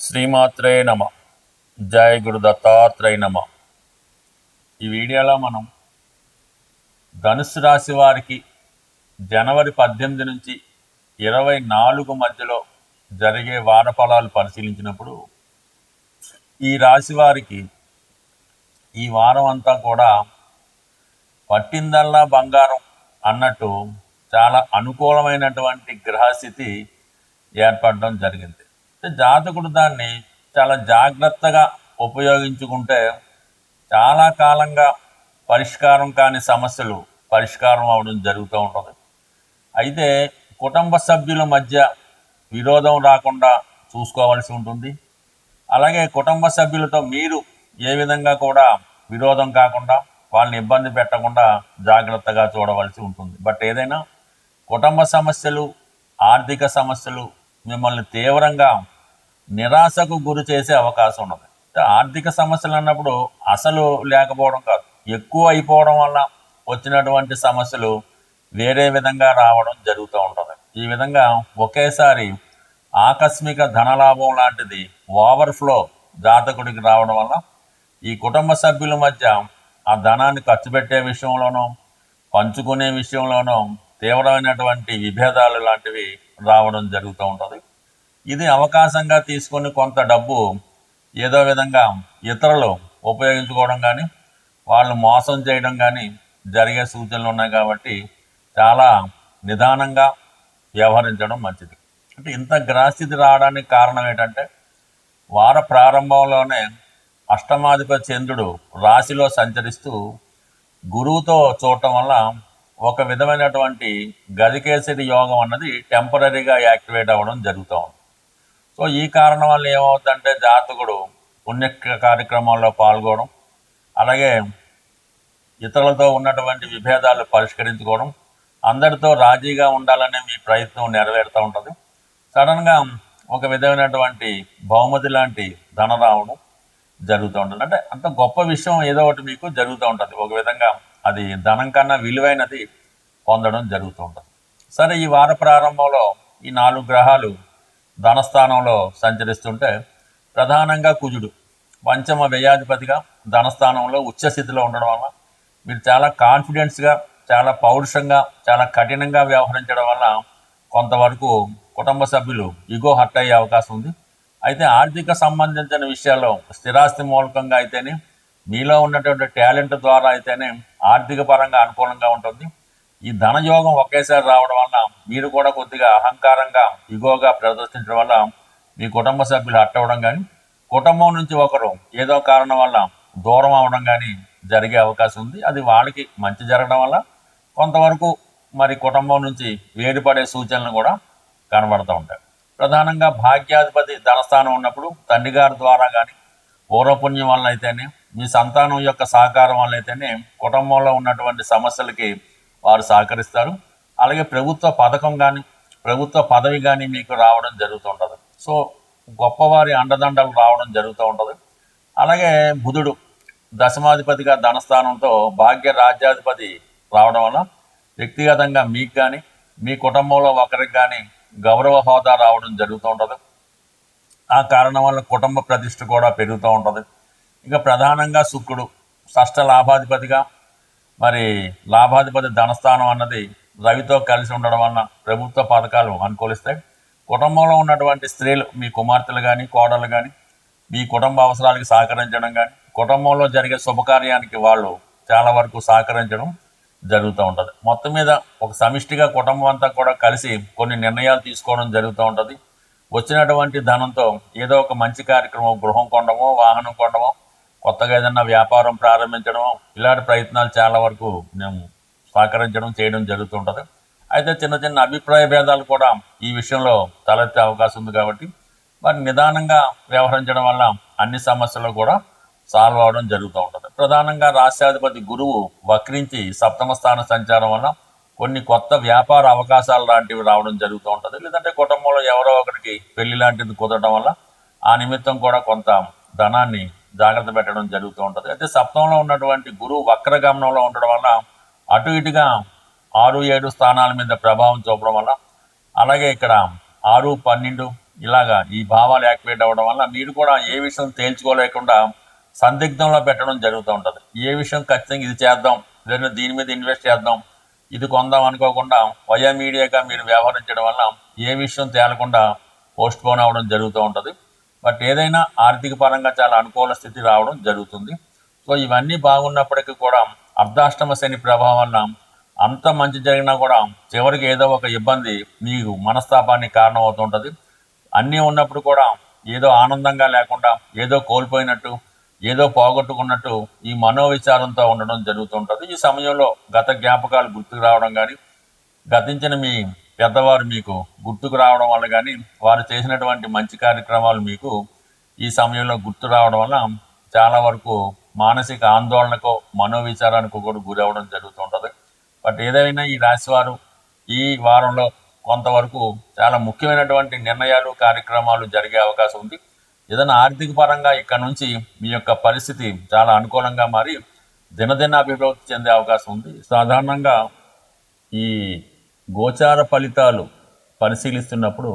శ్రీమాత్రే నమ. జయ గురు దత్తాత్రేయ నమ. ఈ వీడియోలో మనం ధనుసు రాశి వారికి జనవరి 18 నుంచి 24 మధ్యలో జరిగే వార ఫలాలు పరిశీలించినప్పుడు ఈ రాశి వారికి ఈ వారం అంతా కూడా పట్టిందల్లా బంగారం అన్నట్టు చాలా అనుకూలమైనటువంటి గ్రహస్థితి ఏర్పడడం జరిగింది. జాతకుడు దాన్ని చాలా జాగ్రత్తగా ఉపయోగించుకుంటే చాలా కాలంగా పరిష్కారం కాని సమస్యలు పరిష్కారం అవడం జరుగుతూ ఉంటుంది. అయితే కుటుంబ సభ్యుల మధ్య విరోధం రాకుండా చూసుకోవాల్సి ఉంటుంది. అలాగే కుటుంబ సభ్యులతో మీరు ఏ విధంగా కూడా విరోధం కాకుండా వాళ్ళని ఇబ్బంది పెట్టకుండా జాగ్రత్తగా చూడవలసి ఉంటుంది. బట్ ఏదైనా కుటుంబ సమస్యలు, ఆర్థిక సమస్యలు మిమ్మల్ని తీవ్రంగా నిరాశకు గురి చేసే అవకాశం ఉన్నది. ఆర్థిక సమస్యలు అన్నప్పుడు అసలు లేకపోవడం కాదు, ఎక్కువ అయిపోవడం వల్ల వచ్చినటువంటి సమస్యలు వేరే విధంగా రావడం జరుగుతూ ఉంటుంది. ఈ విధంగా ఒకేసారి ఆకస్మిక ధనలాభం లాంటిది ఓవర్ఫ్లో జాతకుడికి రావడం వల్ల ఈ కుటుంబ సభ్యుల మధ్య ఆ ధనాన్ని ఖర్చు పెట్టే విషయంలోనూ పంచుకునే విషయంలోనూ తీవ్రమైనటువంటి విభేదాలు లాంటివి రావడం జరుగుతూ ఉంటుంది. ఇది అవకాశంగా తీసుకొని కొంత డబ్బు ఏదో విధంగా ఇతరులు ఉపయోగించుకోవడం కానీ వాళ్ళు మోసం చేయడం కానీ జరిగే సూచనలు ఉన్నాయి. కాబట్టి చాలా నిదానంగా వ్యవహరించడం మంచిది. అంటే ఇంత గ్రహస్థితి రావడానికి కారణం ఏంటంటే వార ప్రారంభంలోనే అష్టమాధిపతి చంద్రుడు రాశిలో సంచరిస్తూ గురువుతో చూడటం వల్ల ఒక విధమైనటువంటి గజకేసరి యోగం అన్నది టెంపరీగా యాక్టివేట్ అవ్వడం జరుగుతూ ఉంది. సో ఈ కారణం వల్ల ఏమవుతుందంటే జాతకుడు పుణ్య కార్యక్రమాల్లో పాల్గొనడం, అలాగే ఇతరులతో ఉన్నటువంటి విభేదాలు పరిష్కరించుకోవడం, అందరితో రాజీగా ఉండాలనే మీ ప్రయత్నం నెరవేరుతూ ఉంటుంది. సడన్గా ఒక విధమైనటువంటి బహుమతి లాంటి ధన రావడం జరుగుతూ ఉంటుంది. అంటే అంత గొప్ప విషయం ఏదో ఒకటి మీకు జరుగుతూ ఉంటుంది. ఒక విధంగా అది ధనం కన్నా విలువైనది పొందడం జరుగుతూ ఉంటుంది. సరే, ఈ వార ప్రారంభంలో ఈ 4 గ్రహాలు ధనస్థానంలో సంచరిస్తుంటే ప్రధానంగా కుజుడు పంచమ వ్యయాధిపతిగా ధనస్థానంలో ఉచ్చస్థితిలో ఉండడం వల్ల మీరు చాలా కాన్ఫిడెన్స్గా, చాలా పౌరుషంగా, చాలా కఠినంగా వ్యవహరించడం వల్ల కొంతవరకు కుటుంబ సభ్యులు ఇగో హర్ట్ అయ్యే అవకాశం ఉంది. అయితే ఆర్థిక సంబంధించిన విషయాల్లో స్థిరాస్తి మూలకంగా అయితేనే, మీలో ఉన్నటువంటి టాలెంట్ ద్వారా అయితేనే ఆర్థిక పరంగా అనుకూలంగా ఉంటుంది. ఈ ధనయోగం ఒకేసారి రావడం వల్ల మీరు కూడా కొద్దిగా అహంకారంగా, ఇగోగా ప్రదర్శించడం వల్ల మీ కుటుంబ సభ్యులు హర్ట్ అవ్వడం కానీ, కుటుంబం నుంచి ఒకరు ఏదో కారణం వల్ల దూరం అవడం కానీ జరిగే అవకాశం ఉంది. అది వాళ్ళకి మంచి జరగడం వల్ల కొంతవరకు మరి కుటుంబం నుంచి వేడిపడే సూచనలు కూడా కనబడుతూ ఉంటాయి. ప్రధానంగా భాగ్యాధిపతి ధనస్థానం ఉన్నప్పుడు తండ్రి గారి ద్వారా కానీ, పూర్వపుణ్యం వల్ల అయితేనే, మీ సంతానం యొక్క సహకారం వల్ల అయితేనే కుటుంబంలో ఉన్నటువంటి సమస్యలకి వారు సహకరిస్తారు. అలాగే ప్రభుత్వ పథకం కానీ, ప్రభుత్వ పదవి కానీ మీకు రావడం జరుగుతూ ఉంటుంది. సో గొప్పవారి అండదండలు రావడం జరుగుతూ ఉంటుంది. అలాగే బుధుడు దశమాధిపతిగా ధనస్థానంతో భాగ్య రాజ్యాధిపతి రావడం వల్ల వ్యక్తిగతంగా మీకు కానీ, మీ కుటుంబంలో ఒకరికి కానీ గౌరవ హోదా రావడం జరుగుతూ ఉంటుంది. ఆ కారణం వల్ల కుటుంబ ప్రతిష్ఠ కూడా పెరుగుతూ ఉంటుంది. ఇక ప్రధానంగా శుక్రుడు షష్ఠ లాభాధిపతిగా, మరి లాభాధిపతి ధనస్థానం అన్నది రవితో కలిసి ఉండడం వలన ప్రభుత్వ పథకాలు అనుకూలిస్తాయి. కుటుంబంలో ఉన్నటువంటి స్త్రీలు, మీ కుమార్తెలు కానీ, కోడలు కానీ, మీ కుటుంబ అవసరాలకి సహకరించడం కానీ, కుటుంబంలో జరిగే శుభకార్యానికి వాళ్ళు చాలా వరకు సహకరించడం జరుగుతూ ఉంటుంది. మొత్తం మీద ఒక సమిష్టిగా కుటుంబం అంతా కూడా కలిసి కొన్ని నిర్ణయాలు తీసుకోవడం జరుగుతూ ఉంటుంది. వచ్చినటువంటి ధనంతో ఏదో ఒక మంచి కార్యక్రమం, గృహం కొనడమో, వాహనం కొనడమో, కొత్తగా ఏదైనా వ్యాపారం ప్రారంభించడమో, ఇలాంటి ప్రయత్నాలు చాలా వరకు మేము సహకరించడం చేయడం జరుగుతుంటుంది. అయితే చిన్న చిన్న అభిప్రాయ భేదాలు కూడా ఈ విషయంలో తలెత్తే అవకాశం ఉంది. కాబట్టి మరి నిదానంగా వ్యవహరించడం వల్ల అన్ని సమస్యలు కూడా సాల్వ్ అవడం జరుగుతూ ఉంటుంది. ప్రధానంగా రాష్ట్రాధిపతి గురువు వక్రించి సప్తమ స్థాన సంచారం వల్ల కొన్ని కొత్త వ్యాపార అవకాశాలు లాంటివి రావడం జరుగుతూ ఉంటుంది. లేదంటే కుటుంబంలో ఎవరో ఒకరికి పెళ్లి లాంటిది కుదరడం వల్ల ఆ నిమిత్తం కూడా కొంత ధనాన్ని జాగ్రత్త పెట్టడం జరుగుతూ ఉంటుంది. అయితే సప్తంలో ఉన్నటువంటి గురువు వక్రగమనంలో ఉండడం వల్ల అటు ఇటుగా 6, 7 స్థానాల మీద ప్రభావం చూపడం వల్ల, అలాగే ఇక్కడ 6, 12 ఇలాగా ఈ భావాలు యాక్టివేట్ అవ్వడం వల్ల మీరు కూడా ఏ విషయం తేల్చుకోలేకుండా సందిగ్ధంలో పెట్టడం జరుగుతూ ఉంటుంది. ఏ విషయం ఖచ్చితంగా ఇది చేద్దాం, లేదా దీని మీద ఇన్వెస్ట్ చేద్దాం, ఇది కొందాం అనుకోకుండా వయోమీడియాగా మీరు వ్యవహరించడం వల్ల ఏ విషయం తేలకుండా పోస్ట్ పోన్ అవ్వడం జరుగుతూ ఉంటుంది. బట్ ఏదైనా ఆర్థిక పరంగా చాలా అనుకూల స్థితి రావడం జరుగుతుంది. సో ఇవన్నీ బాగున్నప్పటికీ కూడా అర్ధాష్టమ శని ప్రభావం వల్ల అంత మంచి జరిగినా కూడా చివరికి ఏదో ఒక ఇబ్బంది మీకు మనస్తాపానికి కారణం అవుతుంటుంది. అన్నీ ఉన్నప్పుడు కూడా ఏదో ఆనందంగా లేకుండా, ఏదో కోల్పోయినట్టు, ఏదో పోగొట్టుకున్నట్టు ఈ మనోవిచారంతో ఉండడం జరుగుతుంటుంది. ఈ సమయంలో గత జ్ఞాపకాలు గుర్తుకు రావడం కానీ, గతించిన మీ పెద్దవారు మీకు గుర్తుకు రావడం వల్ల కానీ, వారు చేసినటువంటి మంచి కార్యక్రమాలు మీకు ఈ సమయంలో గుర్తు రావడం వల్ల చాలా వరకు మానసిక ఆందోళనకో మనోవిచారానికో కూడా గురవడం జరుగుతుంటుంది. బట్ ఏదైనా ఈ రాశివారు ఈ వారంలో కొంతవరకు చాలా ముఖ్యమైనటువంటి నిర్ణయాలు, కార్యక్రమాలు జరిగే అవకాశం ఉంది. ఏదైనా ఆర్థిక పరంగా ఇక్కడ నుంచి మీ యొక్క పరిస్థితి చాలా అనుకూలంగా మారి దినదిన అభివృద్ధి చెందే అవకాశం ఉంది. సాధారణంగా ఈ గోచార ఫలితాలు పరిశీలిస్తున్నప్పుడు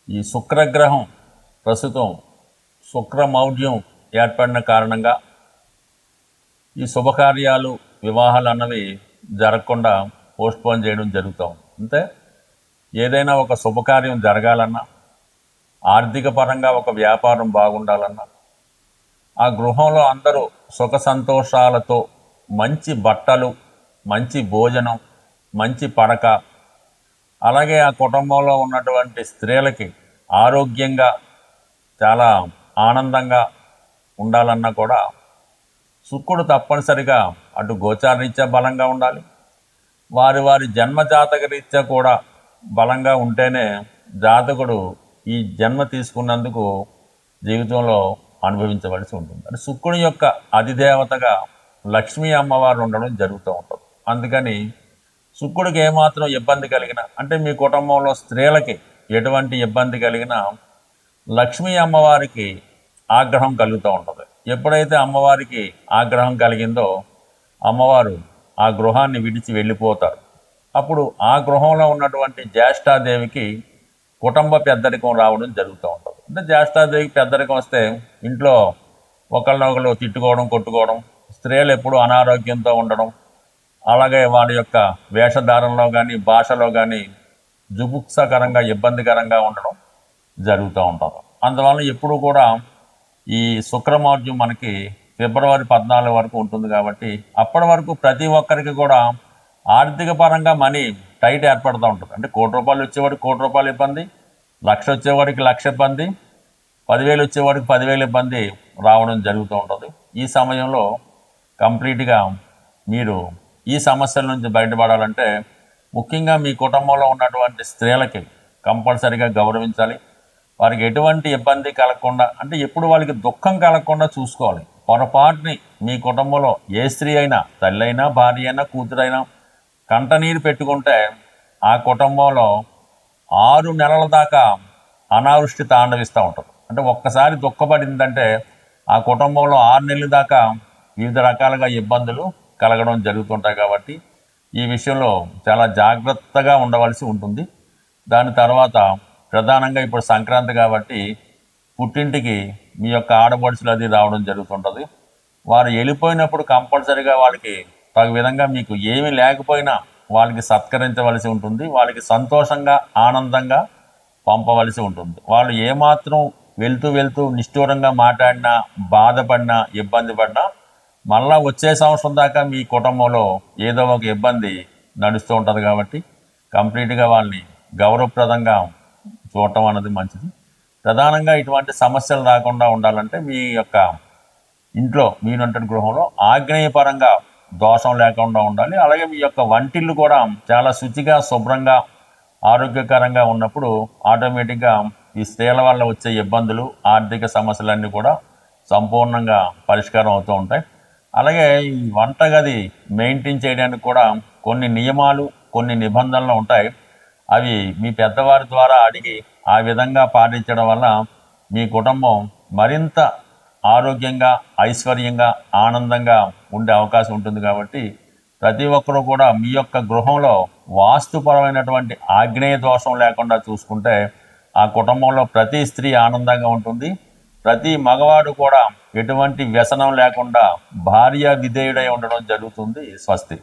ఈ శుక్రగ్రహం ప్రస్తుతం శుక్రమౌఢ్యం ఏర్పడిన కారణంగా ఈ శుభకార్యాలు, వివాహాలు అన్నవి జరగకుండా పోస్ట్పోన్ చేయడం జరుగుతాం. అంతే ఏదైనా ఒక శుభకార్యం జరగాలన్నా, ఆర్థిక పరంగా ఒక వ్యాపారం బాగుండాలన్నా, ఆ గృహంలో అందరూ సుఖ సంతోషాలతో మంచి బట్టలు, మంచి భోజనం, మంచి పడక, అలాగే ఆ కుటుంబంలో ఉన్నటువంటి స్త్రీలకి ఆరోగ్యంగా చాలా ఆనందంగా ఉండాలన్నా కూడా శుక్రుడు తప్పనిసరిగా అటు గోచారరీత్యా బలంగా ఉండాలి, వారి వారి జన్మజాతక రీత్యా కూడా బలంగా ఉంటేనే జాతకుడు ఈ జన్మ తీసుకున్నందుకు జీవితంలో అనుభవించవలసి ఉంటుంది. అంటే శుక్రుని యొక్క అధిదేవతగా లక్ష్మీ అమ్మవారు ఉండడం జరుగుతూ ఉంటుంది. అందుకని శుక్రుడికి ఏమాత్రం ఇబ్బంది కలిగినా, అంటే మీ కుటుంబంలో స్త్రీలకి ఎటువంటి ఇబ్బంది కలిగినా లక్ష్మీ అమ్మవారికి ఆగ్రహం కలుగుతూ ఉంటుంది. ఎప్పుడైతే అమ్మవారికి ఆగ్రహం కలిగిందో అమ్మవారు ఆ గృహాన్ని విడిచి వెళ్ళిపోతారు. అప్పుడు ఆ గృహంలో ఉన్నటువంటి జ్యేష్ఠాదేవికి కుటుంబ పెద్దరికం రావడం జరుగుతూ ఉంటుంది. అంటే జ్యేష్ఠాదేవికి పెద్దరికం వస్తే ఇంట్లో ఒకళ్ళనొకళ్ళు తిట్టుకోవడం, కొట్టుకోవడం, స్త్రీలు ఎప్పుడు అనారోగ్యంతో ఉండడం, అలాగే వాళ్ళ యొక్క వేషధారణలో కానీ, భాషలో కానీ జుగుప్సకరంగా, ఇబ్బందికరంగా ఉండడం జరుగుతూ ఉంటుంది. అందువల్ల ఎప్పుడు కూడా ఈ శుక్రమౌఢ్యం మనకి ఫిబ్రవరి 14 వరకు ఉంటుంది. కాబట్టి అప్పటి వరకు ప్రతి ఒక్కరికి కూడా ఆర్థిక పరంగా మనీ టైట్ ఏర్పడుతూ ఉంటుంది. అంటే ₹1,00,000 వచ్చేవాడికి ₹1,00,000 ఇబ్బంది, లక్ష వచ్చేవాడికి లక్ష ఇబ్బంది, 10,000 వచ్చేవాడికి 10,000 ఇబ్బంది రావడం జరుగుతూ ఉంటుంది. ఈ సమయంలో కంప్లీట్గా మీరు ఈ సమస్యల నుంచి బయటపడాలంటే ముఖ్యంగా మీ కుటుంబంలో ఉన్నటువంటి స్త్రీలకి కంపల్సరీగా గౌరవించాలి. వారికి ఎటువంటి ఇబ్బంది కలగకుండా, అంటే ఎప్పుడు వాళ్ళకి దుఃఖం కలగకుండా చూసుకోవాలి. పొరపాటుని మీ కుటుంబంలో ఏ స్త్రీ అయినా, తల్లి అయినా, భార్య అయినా, కూతురైనా కంటనీరు పెట్టుకుంటే ఆ కుటుంబంలో 6 నెలల దాకా అనావృష్టి తాండవిస్తూ ఉంటుంది. అంటే ఒక్కసారి దుఃఖపడిందంటే ఆ కుటుంబంలో 6 నెలల దాకా వివిధ రకాలుగా ఇబ్బందులు కలగడం జరుగుతుంటాయి. కాబట్టి ఈ విషయంలో చాలా జాగ్రత్తగా ఉండవలసి ఉంటుంది. దాని తర్వాత ప్రధానంగా ఇప్పుడు సంక్రాంతి కాబట్టి పుట్టింటికి మీ యొక్క ఆడపడుచులు అది రావడం జరుగుతుంటుంది. వారు వెళ్ళిపోయినప్పుడు కంపల్సరీగా వాళ్ళకి తగు విధంగా మీకు ఏమీ లేకపోయినా వాళ్ళకి సత్కరించవలసి ఉంటుంది. వాళ్ళకి సంతోషంగా, ఆనందంగా పంపవలసి ఉంటుంది. వాళ్ళు ఏమాత్రం వెళ్తూ నిష్ఠూరంగా మాట్లాడినా, బాధపడినా, ఇబ్బంది పడినా మళ్ళా వచ్చే సంవత్సరం దాకా మీ కుటుంబంలో ఏదో ఒక ఇబ్బంది నడుస్తూ ఉంటుంది. కాబట్టి కంప్లీట్గా వాళ్ళని గౌరవప్రదంగా చూడటం అన్నది మంచిది. ప్రధానంగా ఇటువంటి సమస్యలు రాకుండా ఉండాలంటే మీ యొక్క ఇంట్లో, మీరుంటున్న గృహంలో ఆగ్నేయపరంగా దోషం లేకుండా ఉండాలి. అలాగే మీ యొక్క వంటిల్లు కూడా చాలా శుచిగా, శుభ్రంగా, ఆరోగ్యకరంగా ఉన్నప్పుడు ఆటోమేటిక్గా ఈ స్త్రీల వల్ల వచ్చే ఇబ్బందులు, ఆర్థిక సమస్యలన్నీ కూడా సంపూర్ణంగా పరిష్కారం అవుతూ ఉంటాయి. అలాగే ఈ వంటగది మెయింటైన్ చేయడానికి కూడా కొన్ని నియమాలు, కొన్ని నిబంధనలు ఉంటాయి. అవి మీ పెద్దవారి ద్వారా అడిగి ఆ విధంగా పాటించడం వల్ల మీ కుటుంబం మరింత ఆరోగ్యంగా, ఐశ్వర్యంగా, ఆనందంగా ఉండే అవకాశం ఉంటుంది. కాబట్టి ప్రతి ఒక్కరూ కూడా మీ యొక్క గృహంలో వాస్తుపరమైనటువంటి ఆగ్నేయ దోషం లేకుండా చూసుకుంటే ఆ కుటుంబంలో ప్రతి స్త్రీ ఆనందంగా ఉంటుంది. ప్రతి మగవాడు కూడా ఎటువంటి వ్యసనం లేకుండా భార్య విధేయుడై ఉండడం జరుగుతుంది. స్వస్తి.